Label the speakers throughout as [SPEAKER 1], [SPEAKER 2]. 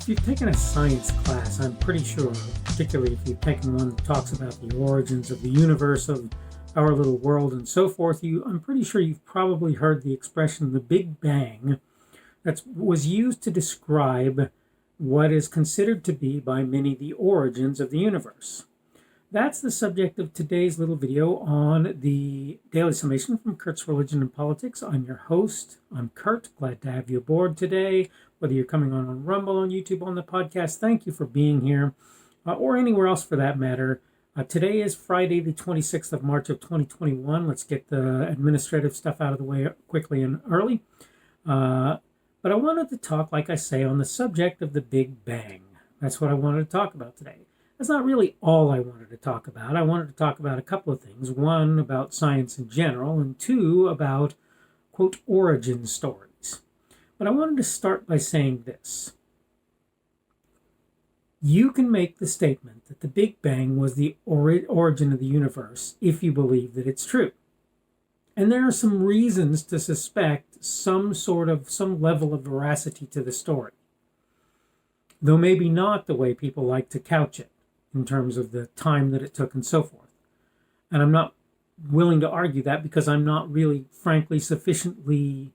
[SPEAKER 1] If you've taken a science class, I'm pretty sure, particularly if you've taken one that talks about the origins of the universe, of our little world, and so forth, I'm pretty sure you've probably heard the expression the Big Bang that was used to describe what is considered to be by many the origins of the universe. That's the subject of today's little video on the Daily Summation from Kurt's Religion and Politics. I'm your host. I'm Kurt. Glad to have you aboard today. Whether you're coming on Rumble, on YouTube, on the podcast, thank you for being here, or anywhere else for that matter. Today is Friday, the 26th of March of 2021. Let's get the administrative stuff out of the way quickly and early. But I wanted to talk, like I say, on the subject of the Big Bang. That's what I wanted to talk about today. That's not really all I wanted to talk about. I wanted to talk about a couple of things. One, about science in general, and two, about, quote, origin stories. But I wanted to start by saying this. You can make the statement that the Big Bang was the origin of the universe if you believe that it's true. And there are some reasons to suspect some level of veracity to the story. Though maybe not the way people like to couch it, in terms of the time that it took and so forth. And I'm not willing to argue that because I'm not really, frankly, sufficiently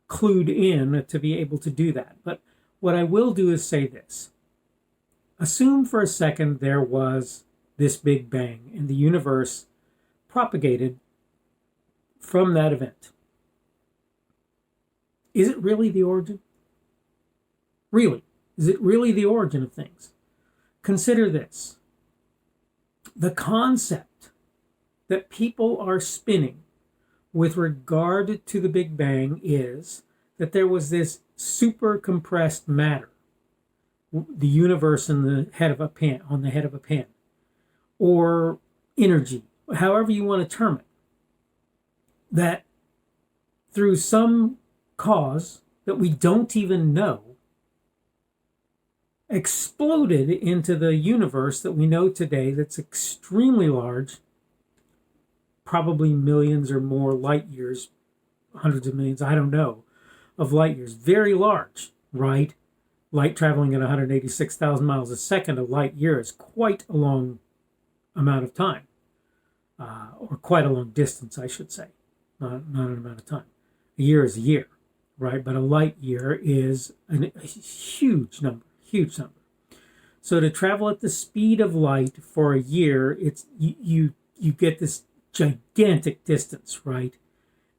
[SPEAKER 1] clued in to be able to do that. But what I will do is say this. Assume for a second there was this Big Bang and the universe propagated from that event. Is it really the origin? Really? Is it really the origin of things? Consider this. The concept that people are spinning with regard to the Big Bang is that there was this super compressed matter, the universe in the head of a pen, on the head of a pen, or energy, however you want to term it, that through some cause that we don't even know, exploded into the universe that we know today, that's extremely large, probably millions or more light years, hundreds of millions, I don't know, of light years. Very large, right? Light traveling at 186,000 miles a second, a light year is quite a long amount of time, or quite a long distance, I should say, not an amount of time. A year is a year, right? But a light year is a huge number. Huge number. So to travel at the speed of light for a year, it's you get this gigantic distance, right?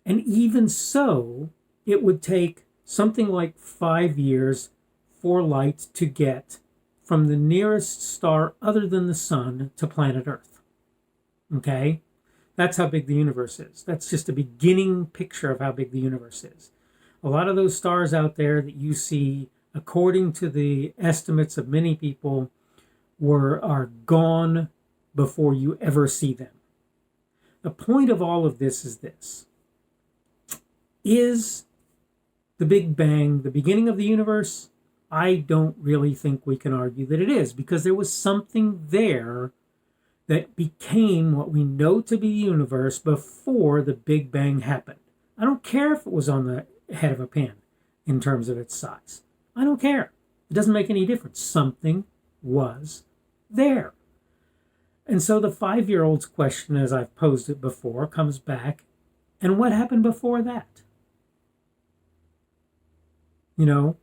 [SPEAKER 1] And even so, it would take something like 5 years for light to get from the nearest star other than the sun to planet Earth. Okay? That's how big the universe is. That's just a beginning picture of how big the universe is. A lot of those stars out there that you see, according to the estimates of many people, are gone before you ever see them. The point of all of this is this. Is the Big Bang the beginning of the universe? I don't really think we can argue that it is, because there was something there that became what we know to be the universe before the Big Bang happened. I don't care if it was on the head of a pen in terms of its size. I don't care. It doesn't make any difference. Something was there. And so the 5-year-old's question, as I've posed it before, comes back. And what happened before that? You know,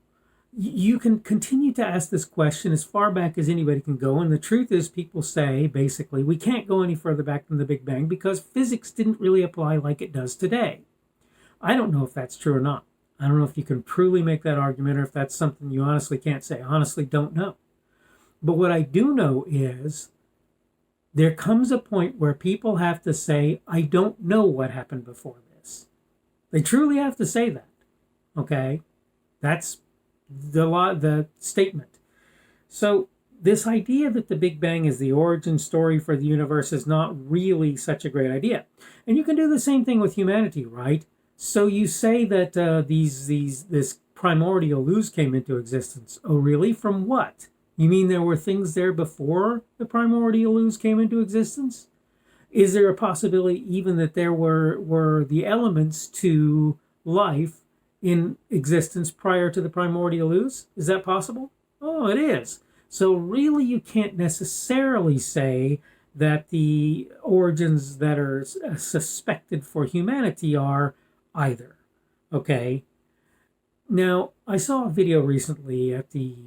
[SPEAKER 1] you can continue to ask this question as far back as anybody can go. And the truth is, people say, basically, we can't go any further back than the Big Bang because physics didn't really apply like it does today. I don't know if that's true or not. I don't know if you can truly make that argument or if that's something you honestly can't say. Honestly, don't know. But what I do know is there comes a point where people have to say, I don't know what happened before this. They truly have to say that. Okay? That's the statement. So this idea that the Big Bang is the origin story for the universe is not really such a great idea. And you can do the same thing with humanity, right? So you say that this primordial ooze came into existence. Oh, really? From what? You mean there were things there before the primordial ooze came into existence? Is there a possibility even that there were the elements to life in existence prior to the primordial ooze? Is that possible? Oh, it is. So really, you can't necessarily say that the origins that are suspected for humanity are either. Okay. Now, I saw a video recently at the,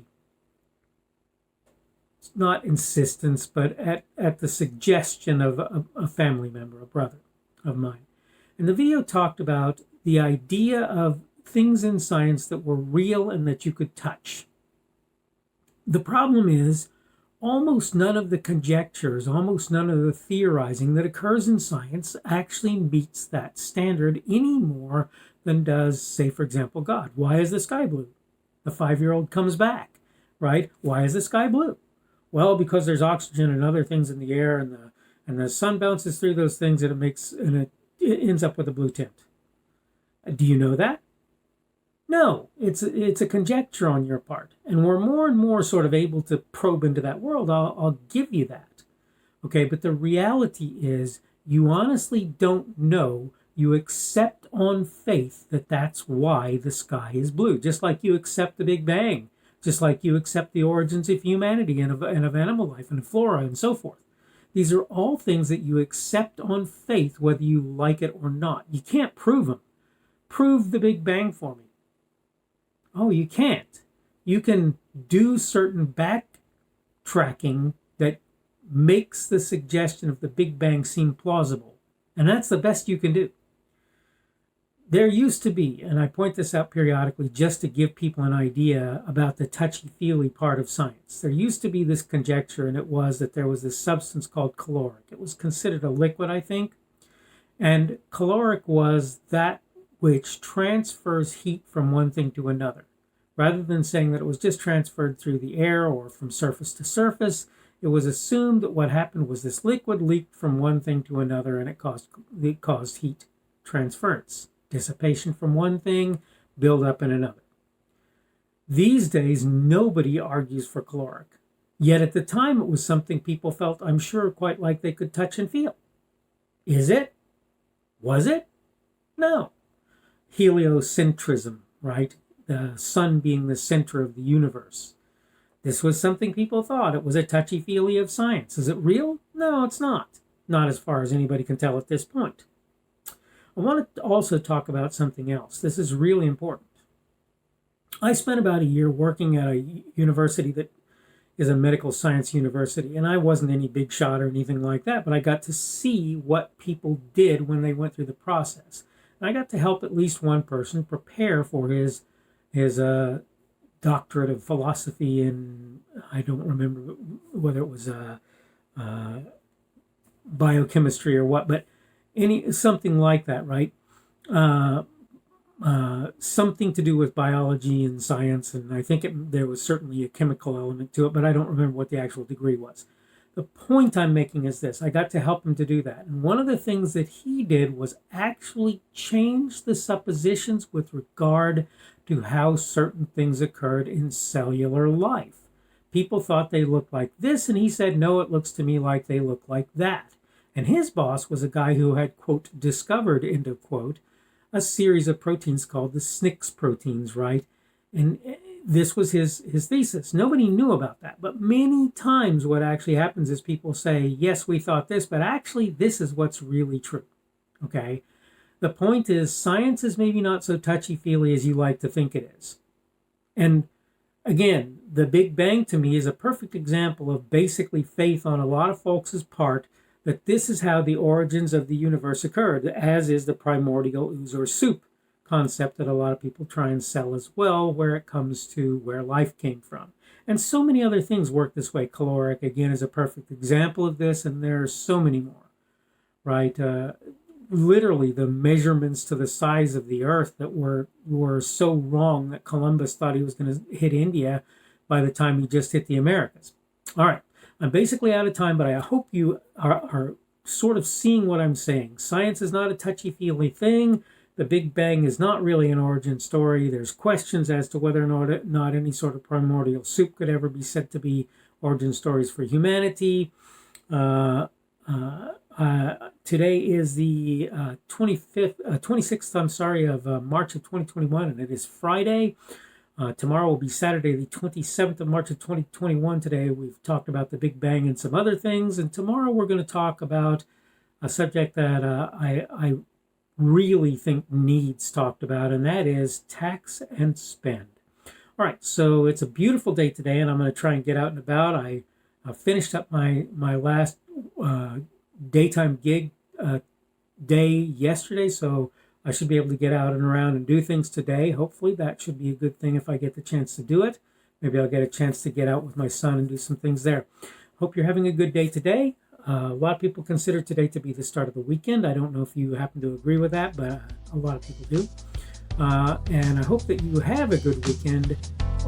[SPEAKER 1] not insistence, but at the suggestion of a family member, a brother of mine. And the video talked about the idea of things in science that were real and that you could touch. The problem is, almost none of the conjectures, almost none of the theorizing that occurs in science actually meets that standard any more than does, say, for example, God. Why is the sky blue? The 5-year-old comes back, right? Why is the sky blue? Well, because there's oxygen and other things in the air, and the sun bounces through those things, and it ends up with a blue tint. Do you know that? No, it's a conjecture on your part, and we're more and more sort of able to probe into that world. I'll give you that, okay. But the reality is, you honestly don't know. You accept on faith that that's why the sky is blue, just like you accept the Big Bang, just like you accept the origins of humanity and of animal life and flora and so forth. These are all things that you accept on faith, whether you like it or not. You can't prove them. Prove the Big Bang for me. Oh, you can't. You can do certain backtracking that makes the suggestion of the Big Bang seem plausible. And that's the best you can do. There used to be, and I point this out periodically just to give people an idea about the touchy-feely part of science. There used to be this conjecture, and it was that there was this substance called caloric. It was considered a liquid, I think. And caloric was that which transfers heat from one thing to another. Rather than saying that it was just transferred through the air or from surface to surface, it was assumed that what happened was this liquid leaked from one thing to another, and it caused heat transference. Dissipation from one thing, build up in another. These days, nobody argues for caloric. Yet at the time, it was something people felt, I'm sure, quite like they could touch and feel. Is it? Was it? No. Heliocentrism, right? The sun being the center of the universe. This was something people thought. It was a touchy-feely of science. Is it real? No, it's not. Not as far as anybody can tell at this point. I want to also talk about something else. This is really important. I spent about a year working at a university that is a medical science university, and I wasn't any big shot or anything like that, but I got to see what people did when they went through the process. And I got to help at least one person prepare for his doctorate of philosophy in, I don't remember whether it was biochemistry or what, but something like that, right? Something to do with biology and science, and I think there was certainly a chemical element to it, but I don't remember what the actual degree was. The point I'm making is this: I got to help him to do that, and one of the things that he did was actually change the suppositions with regard to how certain things occurred in cellular life. People thought they looked like this, and he said, no, it looks to me like they look like that. And his boss was a guy who had, quote, discovered, end of quote, a series of proteins called the SNCS proteins, right? And this was his thesis. Nobody knew about that. But many times what actually happens is people say, yes, we thought this, but actually this is what's really true, okay? The point is, science is maybe not so touchy-feely as you like to think it is. And again, the Big Bang to me is a perfect example of basically faith on a lot of folks' part that this is how the origins of the universe occurred, as is the primordial ooze or soup concept that a lot of people try and sell as well, where it comes to where life came from. And so many other things work this way. Caloric, again, is a perfect example of this, and there are so many more, right? Literally, the measurements to the size of the Earth that were so wrong that Columbus thought he was going to hit India by the time he just hit the Americas. All right. I'm basically out of time, but I hope you are sort of seeing what I'm saying. Science is not a touchy-feely thing. The Big Bang is not really an origin story. There's questions as to whether or not any sort of primordial soup could ever be said to be origin stories for humanity. Today is the 26th, of March of 2021, and it is Friday. Tomorrow will be Saturday, the 27th of March of 2021. Today we've talked about the Big Bang and some other things. And tomorrow we're going to talk about a subject that I really think needs talked about, and that is tax and spend. All right, so it's a beautiful day today, and I'm going to try and get out and about. I finished up my last daytime gig day yesterday, so I should be able to get out and around and do things today. Hopefully that should be a good thing if I get the chance to do it. Maybe I'll get a chance to get out with my son and do some things there. Hope you're having a good day today. A lot of people consider today to be the start of the weekend. I don't know if you happen to agree with that, but a lot of people do. And I hope that you have a good weekend.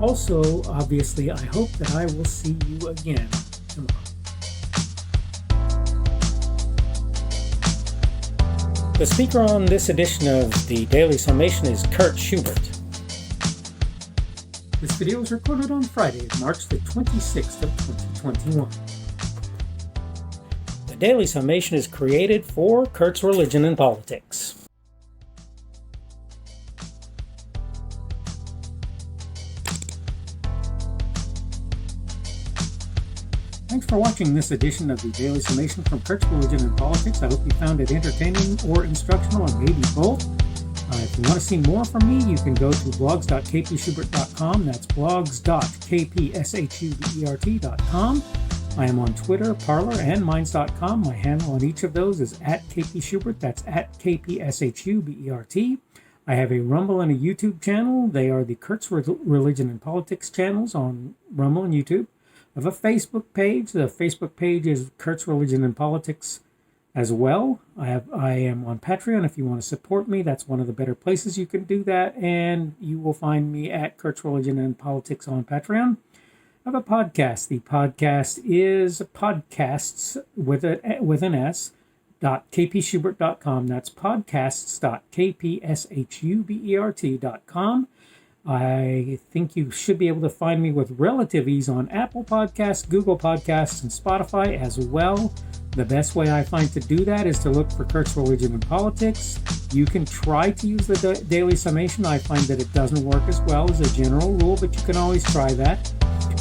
[SPEAKER 1] Also, obviously, I hope that I will see you again tomorrow. The speaker on this edition of the Daily Summation is Kurt Schubert. This video was recorded on Friday, March the 26th of 2021. The Daily Summation is created for Kurt's Religion and Politics. Thanks for watching this edition of the Daily Summation from Kurt's Religion and Politics. I hope you found it entertaining or instructional, or maybe both. If you want to see more from me, you can go to blogs.kpschubert.com. That's blogs.kpschubert.com. I am on Twitter, Parler, and Minds.com. My handle on each of those is @kpschubert. That's @kpschubert. I have a Rumble and a YouTube channel. They are the Kurt's Religion and Politics channels on Rumble and YouTube. I have a Facebook page. The Facebook page is Kurt's Religion and Politics as well. I am on Patreon. If you want to support me, that's one of the better places you can do that. And you will find me at Kurt's Religion and Politics on Patreon. I have a podcast. The podcast is podcasts with an S. .kpschubert.com. That's podcasts.kpschubert.com. I think you should be able to find me with relative ease on Apple Podcasts, Google Podcasts, and Spotify as well. The best way I find to do that is to look for Kurt's Religion and Politics. You can try to use the Daily Summation. I find that it doesn't work as well as a general rule, but you can always try that.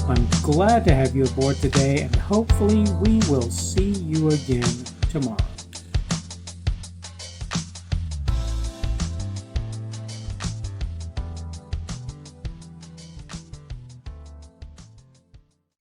[SPEAKER 1] I'm glad to have you aboard today, and hopefully we will see you again tomorrow.